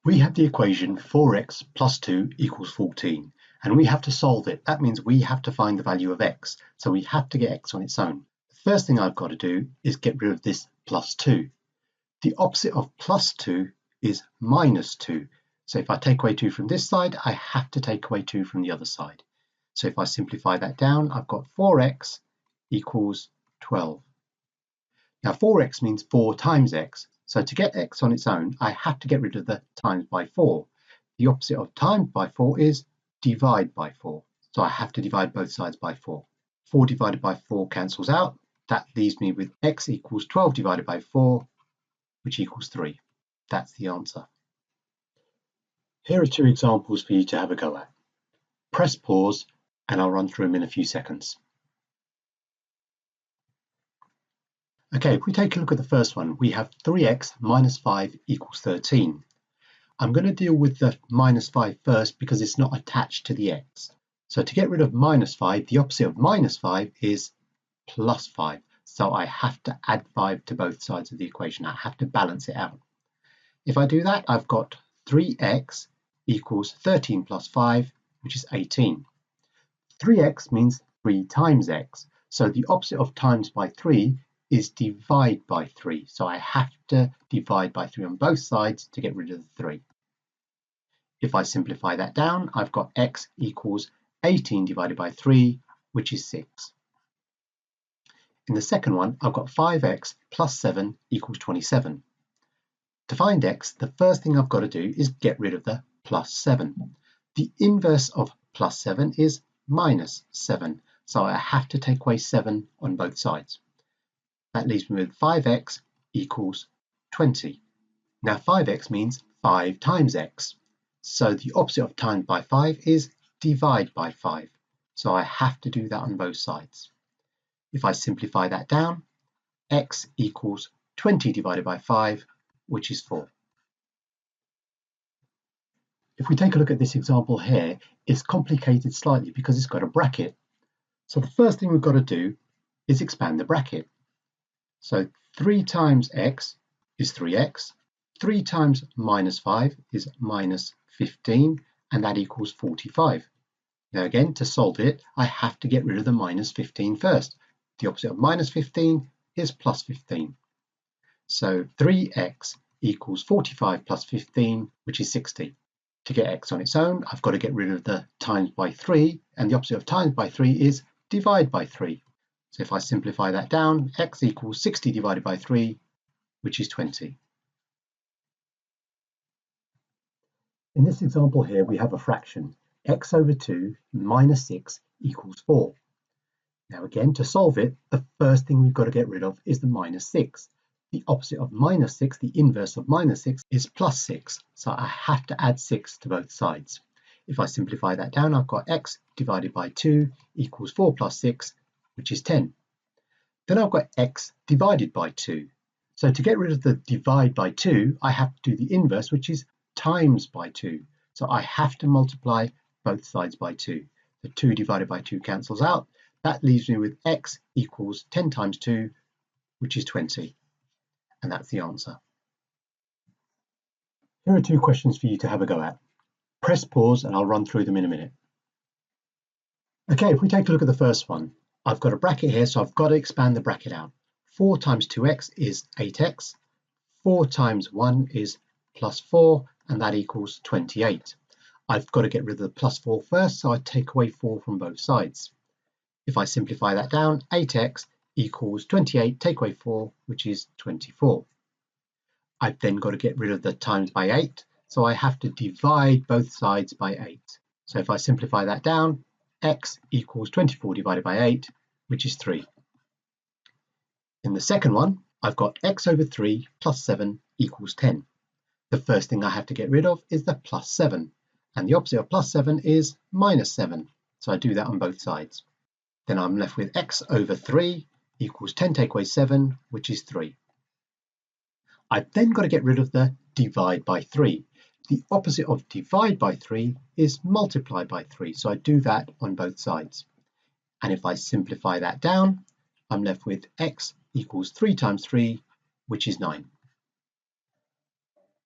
We have the equation 4x plus 2 equals 14, and we have to solve it. That means we have to find the value of x, so we have to get x on its own. The first thing I've got to do is get rid of this plus 2. The opposite of plus 2 is minus 2. So if I take away 2 from this side, I have to take away 2 from the other side. So if I simplify that down, I've got 4x equals 12. Now 4x means 4 times x. So to get x on its own, I have to get rid of the times by 4. The opposite of times by 4 is divide by 4. So I have to divide both sides by 4. 4 divided by 4 cancels out. That leaves me with x equals 12 divided by 4, which equals 3. That's the answer. Here are 2 examples for you to have a go at. Press pause and I'll run through them in a few seconds. Okay, if we take a look at the first one, we have 3x minus 5 equals 13. I'm going to deal with the minus 5 first because it's not attached to the x. So to get rid of minus 5, the opposite of minus 5 is plus 5. So I have to add 5 to both sides of the equation. I have to balance it out. If I do that, I've got 3x equals 13 plus 5, which is 18. 3x means 3 times x. So the opposite of times by 3 is divide by 3. So I have to divide by 3 on both sides to get rid of the 3. If I simplify that down, I've got x equals 18 divided by 3, which is 6. In the second one, I've got 5x plus 7 equals 27. To find x, the first thing I've got to do is get rid of the plus 7. The inverse of plus 7 is minus 7. So I have to take away 7 on both sides. That leaves me with 5x equals 20. Now 5x means 5 times x. So the opposite of times by 5 is divide by 5. So I have to do that on both sides. If I simplify that down, x equals 20 divided by 5, which is 4. If we take a look at this example here, it's complicated slightly because it's got a bracket. So the first thing we've got to do is expand the bracket. So 3 times x is 3x, 3 times minus 5 is minus 15, and that equals 45. Now again, to solve it, I have to get rid of the minus 15 first. The opposite of minus 15 is plus 15. So 3x equals 45 plus 15, which is 60. To get x on its own, I've got to get rid of the times by 3, and the opposite of times by 3 is divide by 3. So if I simplify that down, x equals 60 divided by 3, which is 20. In this example here, we have a fraction, x over 2 minus 6 equals 4. Now again, to solve it, the first thing we've got to get rid of is the minus 6. The opposite of minus 6, the inverse of minus 6, is plus 6. So I have to add 6 to both sides. If I simplify that down, I've got x divided by 2 equals 4 plus 6, which is 10. Then I've got x divided by 2. So to get rid of the divide by 2, I have to do the inverse, which is times by 2. So I have to multiply both sides by 2. The 2 divided by 2 cancels out. That leaves me with x equals 10 times 2, which is 20. And that's the answer. Here are 2 questions for you to have a go at. Press pause and I'll run through them in a minute. Okay, if we take a look at the first one, I've got a bracket here, so I've got to expand the bracket out. 4 times 2x is 8x. 4 times 1 is plus 4, and that equals 28. I've got to get rid of the plus 4 first, so I take away 4 from both sides. If I simplify that down, 8x equals 28, take away 4, which is 24. I've then got to get rid of the times by 8, so I have to divide both sides by 8. So if I simplify that down, x equals 24 divided by 8, which is 3. In the second one, I've got x over 3 plus 7 equals 10. The first thing I have to get rid of is the plus 7, and the opposite of plus 7 is minus 7, so I do that on both sides. Then I'm left with x over 3 equals 10 take away 7, which is 3. I've then got to get rid of the divide by 3. The opposite of divide by 3 is multiply by 3, so I do that on both sides. And if I simplify that down, I'm left with x equals 3 times 3, which is 9.